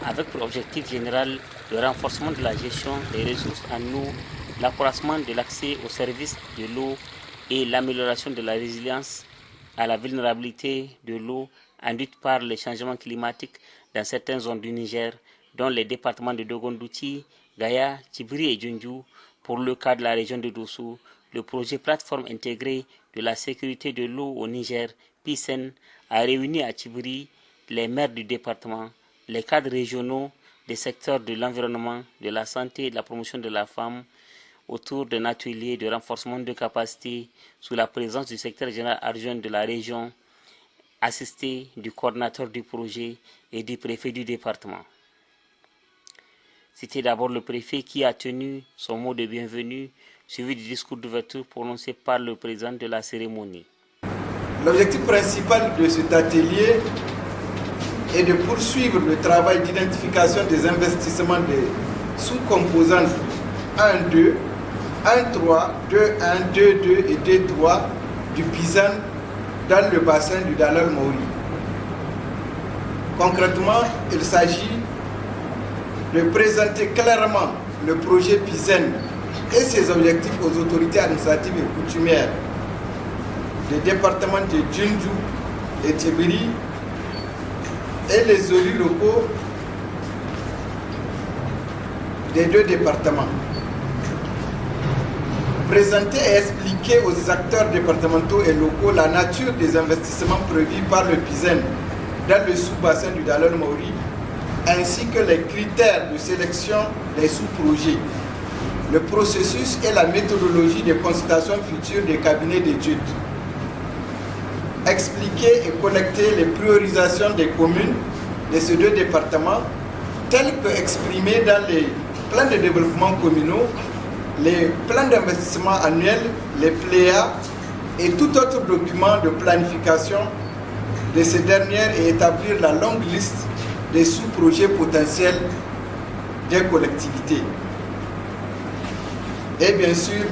avec pour objectif général le renforcement de la gestion des ressources en eau, l'accroissement de l'accès aux services de l'eau et l'amélioration de la résilience à la vulnérabilité de l'eau induite par les changements climatiques dans certaines zones du Niger, dont les départements de Dogondouti, Gaya, Tchibiri et Djundju. Pour le cas de la région de Dosso, le projet plateforme intégrée de la sécurité de l'eau au Niger, PISEN, a réuni à Tchibiri les maires du département, les cadres régionaux des secteurs de l'environnement, de la santé et de la promotion de la femme autour d'un atelier de renforcement de capacité sous la présence du secrétaire général adjoint de la région, assisté du coordinateur du projet et du préfet du département. C'était d'abord le préfet qui a tenu son mot de bienvenue, suivi du discours d'ouverture prononcé par le président de la cérémonie. L'objectif principal de cet atelier est de poursuivre le travail d'identification des investissements des sous-composantes 1-2, 1-3, 2-1, 2-2 et 2-3 du PISEN dans le bassin du Dalal Mauri. Concrètement, il s'agit de présenter clairement le projet PISEN et ses objectifs aux autorités administratives et coutumières des départements de Djundju et Tchibiri et les élus locaux des deux départements. Présenter et expliquer aux acteurs départementaux et locaux la nature des investissements prévus par le PISEN dans le sous-bassin du Dalal Mauri, ainsi que les critères de sélection des sous-projets, le processus et la méthodologie de consultation future des cabinets d'études. Expliquer et collecter les priorisations des communes de ces deux départements, telles que exprimées dans les plans de développement communaux, les plans d'investissement annuels, les PLEA et tout autre document de planification de ces dernières et établir la longue liste des sous-projets potentiels des collectivités. Et bien sûr,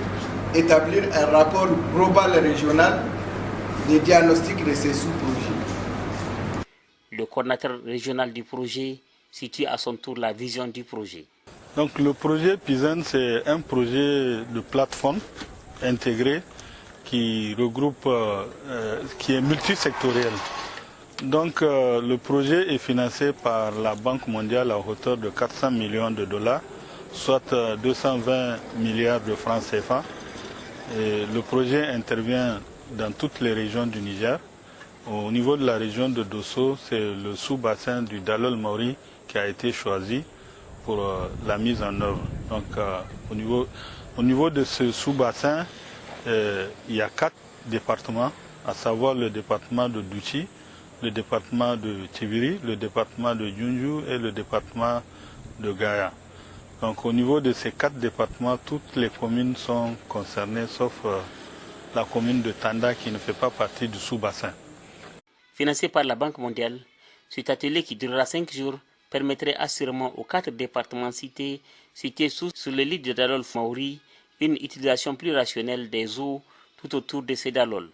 établir un rapport global et régional des diagnostics de ces sous-projets. Le coordinateur régional du projet situe à son tour la vision du projet. Donc le projet PISEN, c'est un projet de plateforme intégré qui regroupe, qui est multisectoriel. Donc le projet est financé par la Banque mondiale à hauteur de 400 millions de dollars, soit 220 milliards de francs CFA. Et le projet intervient dans toutes les régions du Niger. Au niveau de la région de Dosso, c'est le sous-bassin du Dalal Mauri qui a été choisi pour la mise en œuvre. Donc au niveau de ce sous-bassin, il y a 4 départements, à savoir le département de Douchi, le département de Tchibiri, le département de Djundju et le département de Gaya. Donc au niveau de ces 4 départements, toutes les communes sont concernées, sauf la commune de Tanda qui ne fait pas partie du sous-bassin. Financé par la Banque mondiale, cet atelier qui durera 5 jours permettrait assurément aux 4 départements cités sous le lit de Dalal Mauri une utilisation plus rationnelle des eaux tout autour de ces dalols.